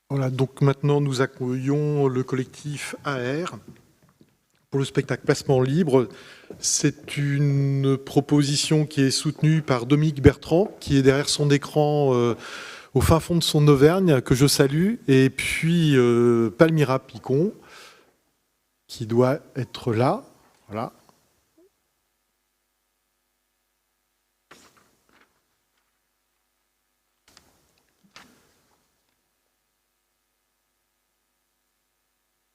Voilà, donc maintenant nous accueillons le collectif AR pour le spectacle Placement Libre. C'est une proposition qui est soutenue par Dominique Bertrand, qui est derrière son écran au fin fond de son Auvergne, que je salue, et puis Palmyra Picon, qui doit être là. Voilà.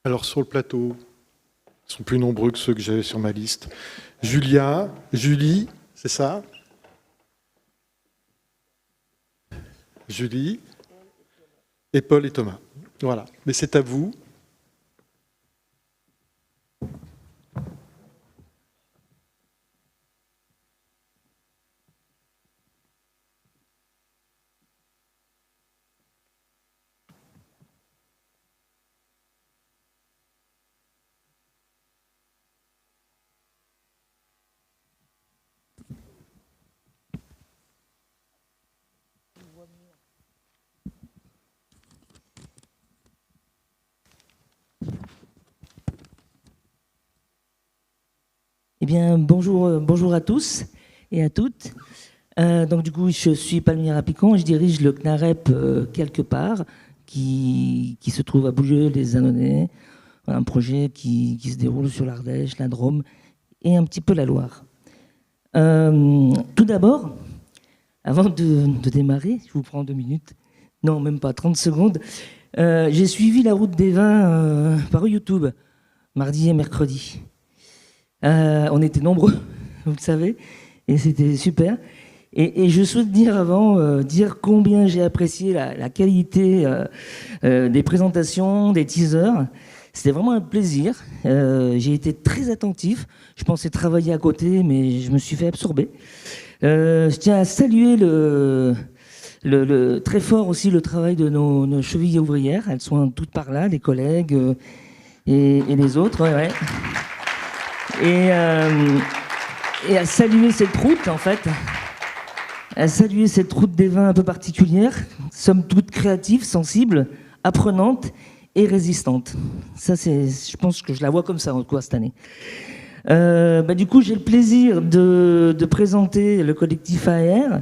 Alors sur le plateau, ils sont plus nombreux que ceux que j'avais sur ma liste. Julia, Julie, c'est ça? Julie, et Paul et Thomas. Voilà, mais c'est à vous. Eh bien, bonjour à tous et à toutes. Donc, du coup, je suis Palmyra Picon, je dirige le CNAREP quelque part, qui se trouve à Bouilleux-les-Annonay. Voilà, un projet qui se déroule sur l'Ardèche, la Drôme et un petit peu la Loire. Tout d'abord, avant de démarrer, je vous prends 2 minutes, non, même pas 30 secondes, j'ai suivi la route des vins par YouTube, mardi et mercredi. On était nombreux, vous le savez, et c'était super. Et je souhaite dire avant, dire combien j'ai apprécié la qualité des présentations, des teasers. C'était vraiment un plaisir. J'ai été très attentif. Je pensais travailler à côté, mais je me suis fait absorber. Je tiens à saluer très fort aussi le travail de nos chevilles ouvrières. Elles sont toutes par là, les collègues et les autres. Ouais. Et à saluer cette route, en fait, à saluer cette route des vins un peu particulière, somme toute créative, sensible, apprenante et résistante. Ça, je pense que je la vois comme ça, quoi, cette année. Du coup, j'ai le plaisir de présenter le collectif AR,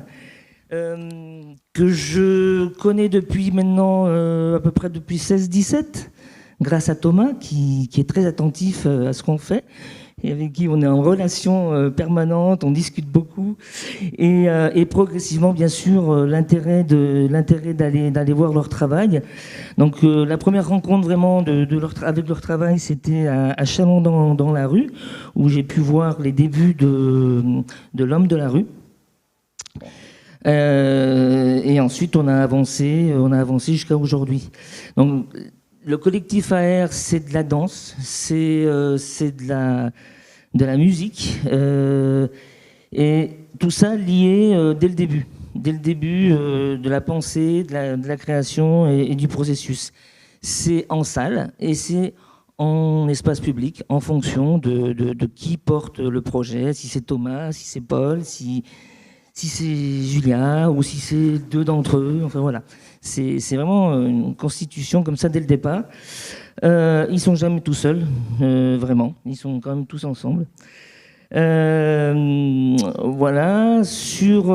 que je connais depuis maintenant à peu près depuis 16-17, grâce à Thomas, qui est très attentif à ce qu'on fait, et avec qui on est en relation permanente, on discute beaucoup, et progressivement, bien sûr, l'intérêt d'aller voir leur travail. Donc, la première rencontre vraiment avec leur travail, c'était à Chalon dans la rue, où j'ai pu voir les débuts de l'homme de la rue. Et ensuite, on a avancé jusqu'à aujourd'hui. Donc, le collectif AR, c'est de la danse, c'est de la musique, et tout ça lié dès le début de la pensée, de la création et du processus. C'est en salle et c'est en espace public, en fonction de qui porte le projet, si c'est Thomas, si c'est Paul, si c'est Julia ou si c'est 2 d'entre eux, enfin voilà. C'est vraiment une constitution comme ça dès le départ. Ils sont jamais tout seuls, vraiment. Ils sont quand même tous ensemble. Voilà. Sur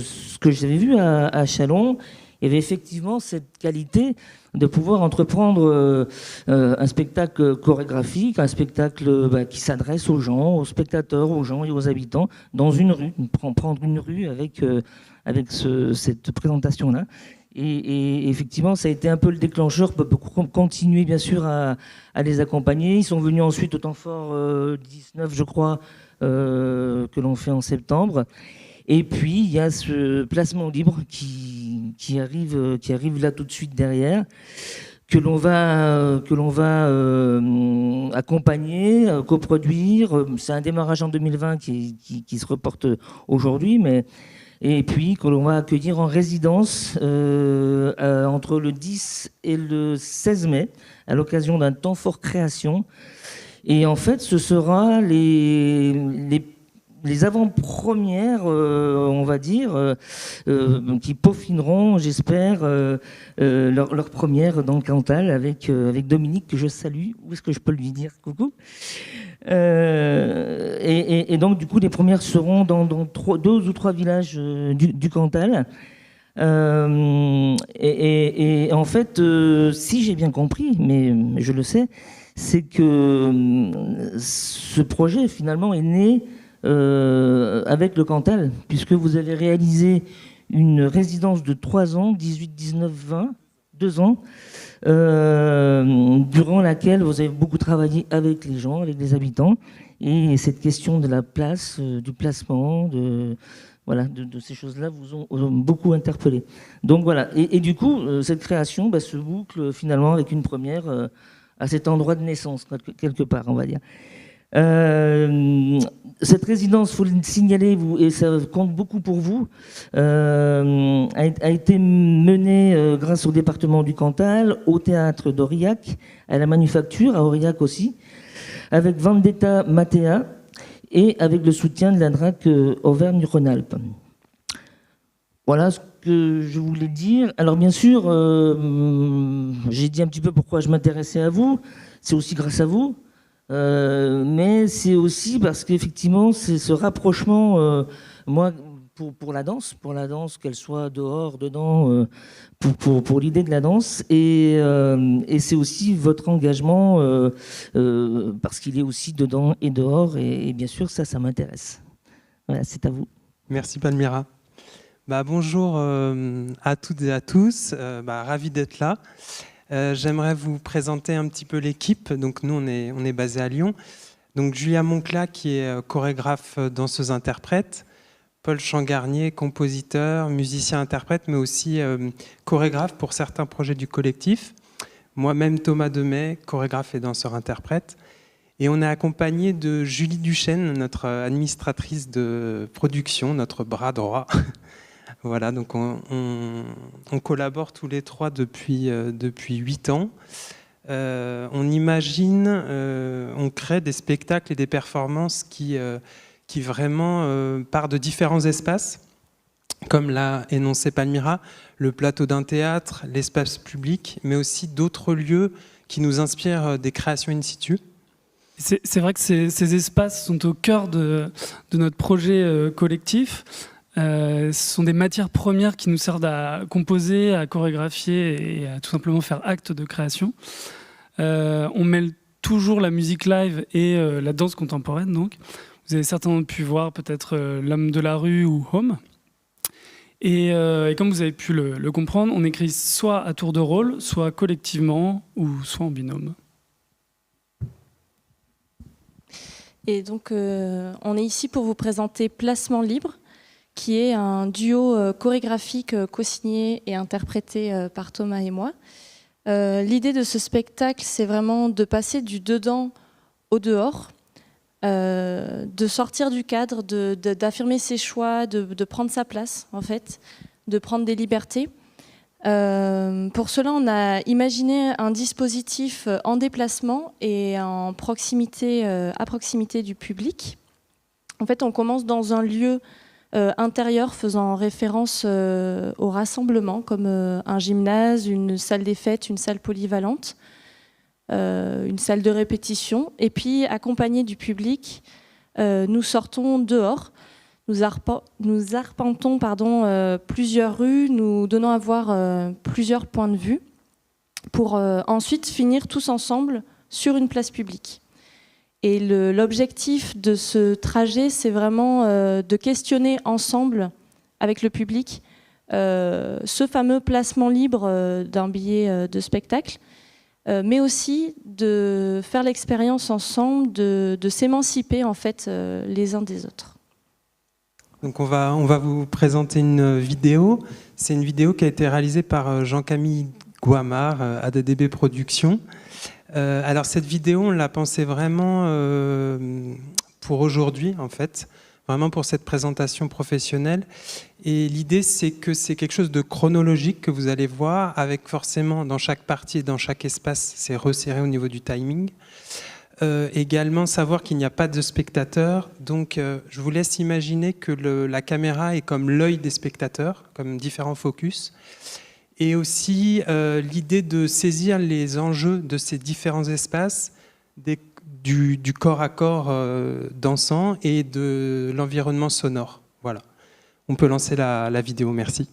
ce que j'avais vu à Chalon, il y avait effectivement cette qualité de pouvoir entreprendre un spectacle chorégraphique, un spectacle qui s'adresse aux gens, aux spectateurs, aux gens et aux habitants, dans une rue, prendre une rue avec cette présentation-là. Et effectivement, ça a été un peu le déclencheur pour continuer, bien sûr, à les accompagner. Ils sont venus ensuite au Temps Fort 19, je crois, que l'on fait en septembre. Et puis, il y a ce placement libre qui arrive là tout de suite derrière, que l'on va accompagner, coproduire. C'est un démarrage en 2020 qui se reporte aujourd'hui, et puis que l'on va accueillir en résidence entre le 10 et le 16 mai, à l'occasion d'un temps fort création. Et en fait, ce sera les avant-premières, on va dire, qui peaufineront, j'espère, leur première dans le Cantal avec Dominique, que je salue. Où est-ce que je peux lui dire coucou? Et donc, du coup, les premières seront dans 2 ou 3 villages du Cantal. Et en fait, si j'ai bien compris, mais je le sais, c'est que ce projet finalement est né avec le Cantal, puisque vous avez réalisé une résidence de 3 ans, 18, 19, 20, 2 ans, durant laquelle vous avez beaucoup travaillé avec les gens, avec les habitants, et cette question de la place, du placement, de ces choses-là vous ont beaucoup interpellé. Donc voilà, et du coup, cette création se boucle finalement avec une première à cet endroit de naissance, quelque part, on va dire. Cette résidence, il faut le signaler, et ça compte beaucoup pour vous, a été menée grâce au département du Cantal, au théâtre d'Aurillac, à la manufacture, à Aurillac aussi, avec Vendetta Matea, et avec le soutien de la DRAC Auvergne-Rhône-Alpes. Voilà ce que je voulais dire. Alors bien sûr, j'ai dit un petit peu pourquoi je m'intéressais à vous, c'est aussi grâce à vous, mais c'est aussi parce qu'effectivement, c'est ce rapprochement, moi, pour la danse, qu'elle soit dehors, dedans, pour l'idée de la danse, et c'est aussi votre engagement, parce qu'il est aussi dedans et dehors, et bien sûr, ça m'intéresse. Voilà, c'est à vous. Merci Palmira. Bonjour à toutes et à tous, ravi d'être là. J'aimerais vous présenter un petit peu l'équipe. Donc nous, on est basé à Lyon. Donc Julia Moncla, qui est chorégraphe, danseuse, interprète. Paul Changarnier, compositeur, musicien-interprète, mais aussi chorégraphe pour certains projets du collectif. Moi-même, Thomas Demey, chorégraphe et danseur-interprète. Et on est accompagné de Julie Duchesne, notre administratrice de production, notre bras droit. Voilà, donc on collabore tous les 3 depuis 8 ans. On imagine, on crée des spectacles et des performances qui vraiment partent de différents espaces, comme l'a énoncé Palmira, le plateau d'un théâtre, l'espace public, mais aussi d'autres lieux qui nous inspirent des créations in situ. C'est vrai que ces espaces sont au cœur de notre projet collectif. Ce sont des matières premières qui nous servent à composer, à chorégraphier et à tout simplement faire acte de création. On mêle toujours la musique live et la danse contemporaine. Donc. Vous avez certainement pu voir peut-être L'homme de la rue ou Home. Et comme vous avez pu le comprendre, on écrit soit à tour de rôle, soit collectivement ou soit en binôme. Et donc, on est ici pour vous présenter Placement Libre, qui est un duo chorégraphique co-signé et interprété par Thomas et moi. L'idée de ce spectacle, c'est vraiment de passer du dedans au dehors, de sortir du cadre, d'affirmer ses choix, de prendre sa place, en fait, de prendre des libertés. Pour cela, on a imaginé un dispositif en déplacement et à proximité du public. En fait, on commence dans un lieu intérieur faisant référence au rassemblement, comme un gymnase, une salle des fêtes, une salle polyvalente, une salle de répétition. Et puis, accompagné du public, nous sortons dehors. Nous arpentons plusieurs rues, nous donnons à voir plusieurs points de vue pour ensuite finir tous ensemble sur une place publique. Et l'objectif de ce trajet, c'est vraiment de questionner ensemble avec le public ce fameux placement libre d'un billet de spectacle, mais aussi de faire l'expérience ensemble, de s'émanciper en fait les uns des autres. Donc on va vous présenter une vidéo. C'est une vidéo qui a été réalisée par Jean-Camille Guamard, ADDB Productions. Alors cette vidéo, on l'a pensée vraiment pour aujourd'hui, en fait, vraiment pour cette présentation professionnelle. Et l'idée, c'est que c'est quelque chose de chronologique que vous allez voir, avec forcément dans chaque partie et dans chaque espace, c'est resserré au niveau du timing. Également, savoir qu'il n'y a pas de spectateurs. Donc, je vous laisse imaginer que la caméra est comme l'œil des spectateurs, comme différents focus. Et aussi, l'idée de saisir les enjeux de ces différents espaces, du corps à corps dansant et de l'environnement sonore. Voilà. On peut lancer la vidéo, merci.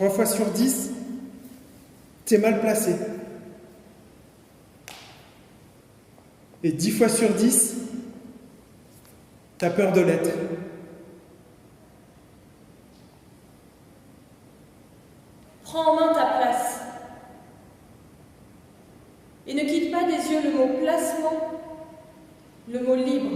« 3 fois sur 10, t'es mal placé. Et 10 fois sur 10, t'as peur de l'être. Prends en main ta place. Et ne quitte pas des yeux le mot placement, le mot libre.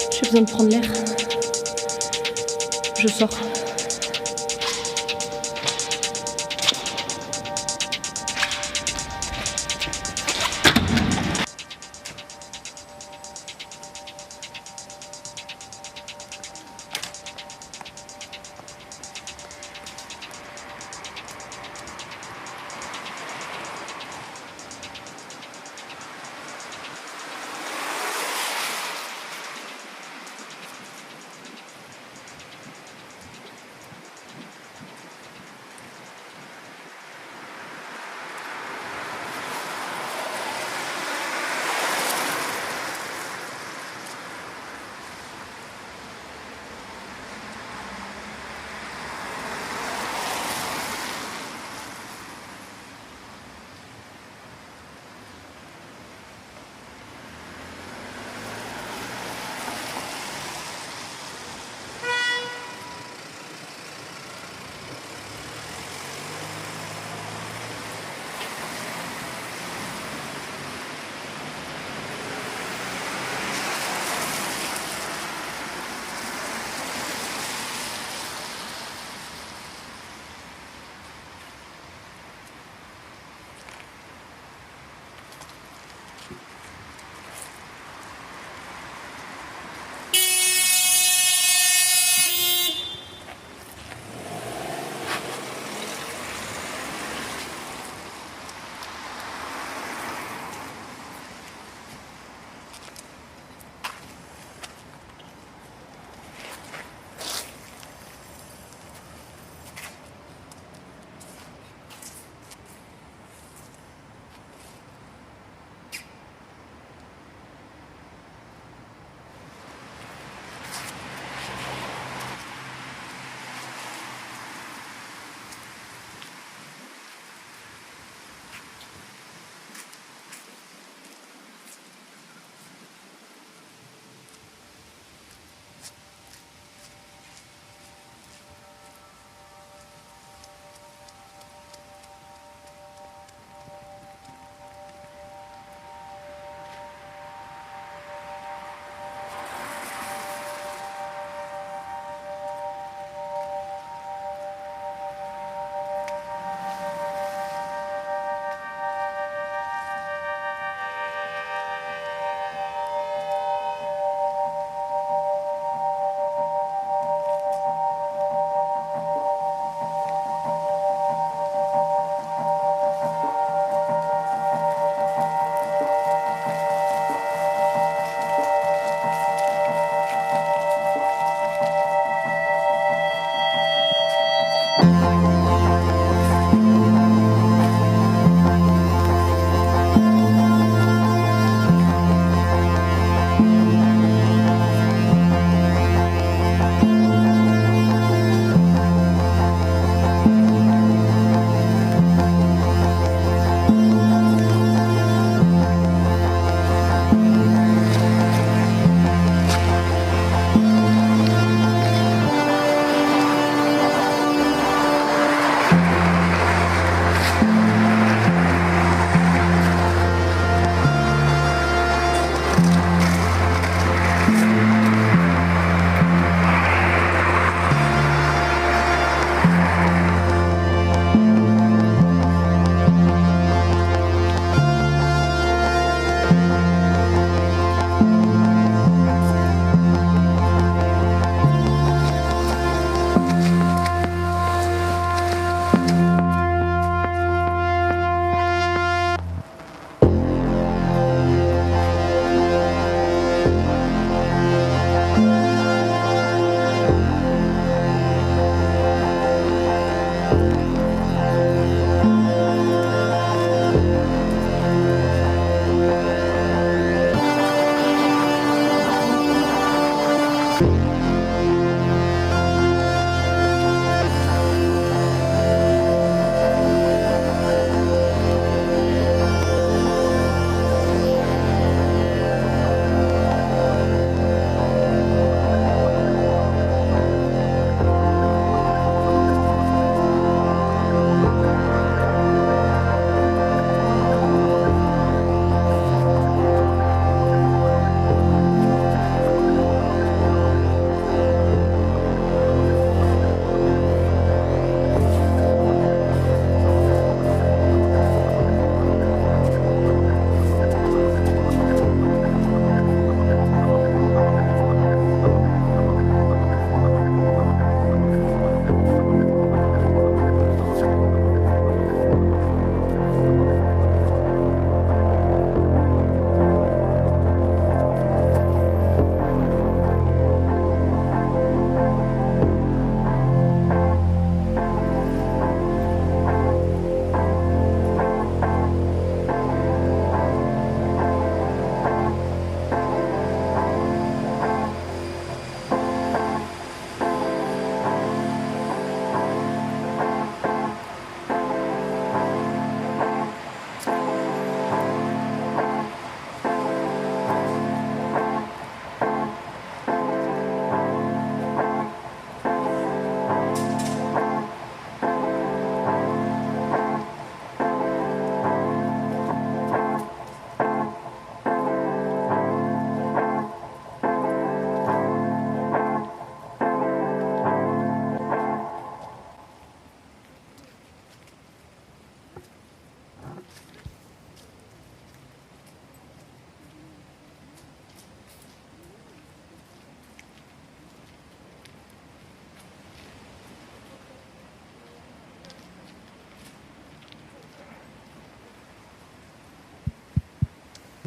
J'ai besoin de prendre l'air. Je sors.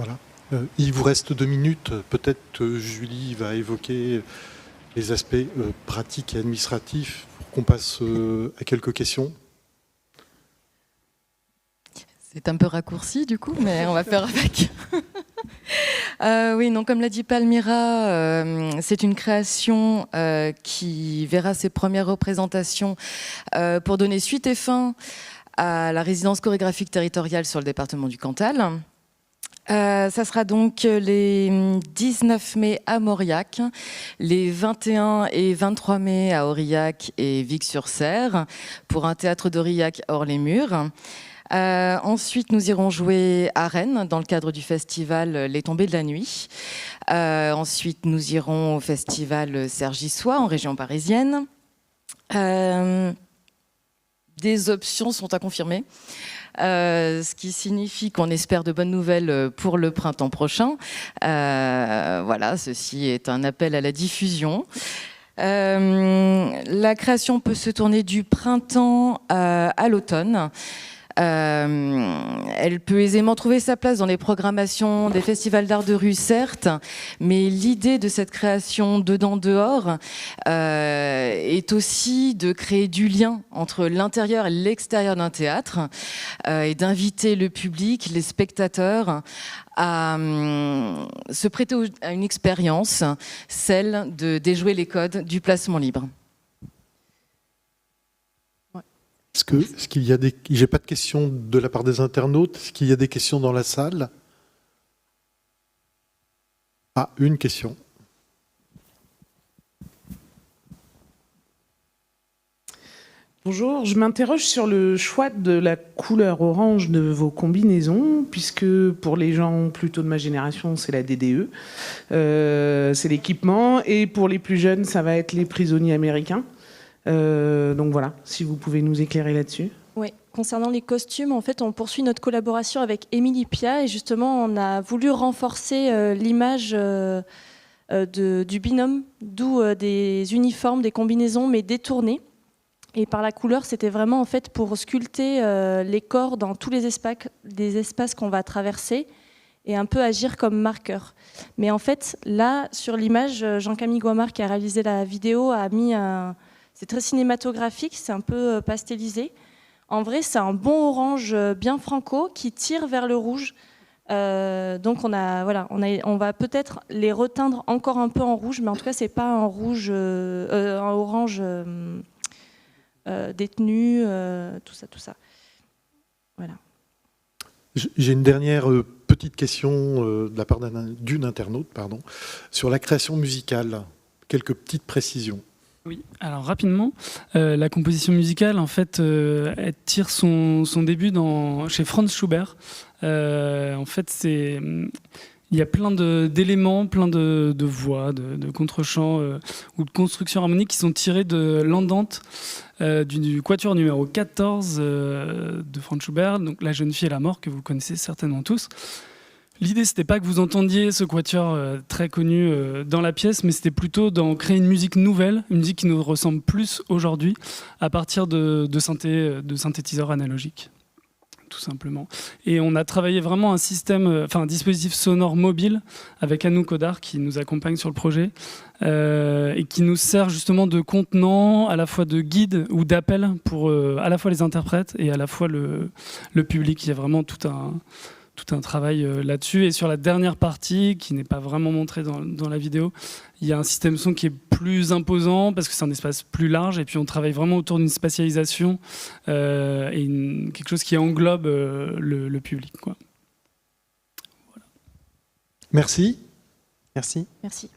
Voilà. Il vous reste 2 minutes. Peut-être Julie va évoquer les aspects pratiques et administratifs pour qu'on passe à quelques questions. C'est un peu raccourci du coup, mais on va faire avec. Oui, non, comme l'a dit Palmira, c'est une création qui verra ses premières représentations pour donner suite et fin à la résidence chorégraphique territoriale sur le département du Cantal. Ça sera donc les 19 mai à Mauriac, les 21 et 23 mai à Aurillac et Vic-sur-Serre, pour un théâtre d'Aurillac hors les murs. Ensuite, nous irons jouer à Rennes dans le cadre du festival Les Tombées de la Nuit. Ensuite, nous irons au festival Cergy-Soie en région parisienne. Des options sont à confirmer. Ce qui signifie qu'on espère de bonnes nouvelles pour le printemps prochain. Voilà, ceci est un appel à la diffusion. La création peut se tourner du printemps à l'automne. Elle peut aisément trouver sa place dans les programmations des festivals d'art de rue, certes, mais l'idée de cette création dedans-dehors est aussi de créer du lien entre l'intérieur et l'extérieur d'un théâtre et d'inviter le public, les spectateurs, à se prêter à une expérience, celle de déjouer les codes du placement libre. Est-ce qu'il y a des... J'ai pas de questions de la part des internautes. Est-ce qu'il y a des questions dans la salle? Ah, une question. Bonjour, je m'interroge sur le choix de la couleur orange de vos combinaisons, puisque pour les gens plutôt de ma génération, c'est la DDE, c'est l'équipement, et pour les plus jeunes, ça va être les prisonniers américains. Donc voilà, si vous pouvez nous éclairer là-dessus. Oui, concernant les costumes, en fait, on poursuit notre collaboration avec Émilie Pia et justement, on a voulu renforcer l'image du binôme, d'où des uniformes, des combinaisons, mais détournées. Et par la couleur, c'était vraiment en fait pour sculpter les corps dans tous les espaces qu'on va traverser et un peu agir comme marqueur. Mais en fait, là, sur l'image, Jean-Camille Guamard, qui a réalisé la vidéo, a mis un... C'est très cinématographique, c'est un peu pastelisé. En vrai, c'est un bon orange bien franco qui tire vers le rouge. Donc on va peut-être les reteindre encore un peu en rouge, mais en tout cas, c'est pas un rouge, un orange détenu, tout ça. Voilà. J'ai une dernière petite question de la part d'une internaute, sur la création musicale. Quelques petites précisions. Oui, alors rapidement, la composition musicale, en fait, elle tire son début chez Franz Schubert. En fait, il y a plein d'éléments, plein de voix, de contre-chants ou de constructions harmoniques qui sont tirées de l'andante du quatuor numéro 14 de Franz Schubert, donc La jeune fille et la mort, que vous connaissez certainement tous. L'idée, c'était pas que vous entendiez ce quatuor très connu dans la pièce, mais c'était plutôt d'en créer une musique nouvelle, une musique qui nous ressemble plus aujourd'hui, à partir de synthétiseurs analogiques, tout simplement. Et on a travaillé vraiment un dispositif sonore mobile avec Anouk Kodar qui nous accompagne sur le projet et qui nous sert justement de contenant, à la fois de guide ou d'appel pour à la fois les interprètes et à la fois le public. Il y a vraiment tout un travail là-dessus. Et sur la dernière partie, qui n'est pas vraiment montrée dans la vidéo, il y a un système son qui est plus imposant parce que c'est un espace plus large. Et puis on travaille vraiment autour d'une spatialisation et quelque chose qui englobe le public, quoi. Voilà. Merci. Merci. Merci.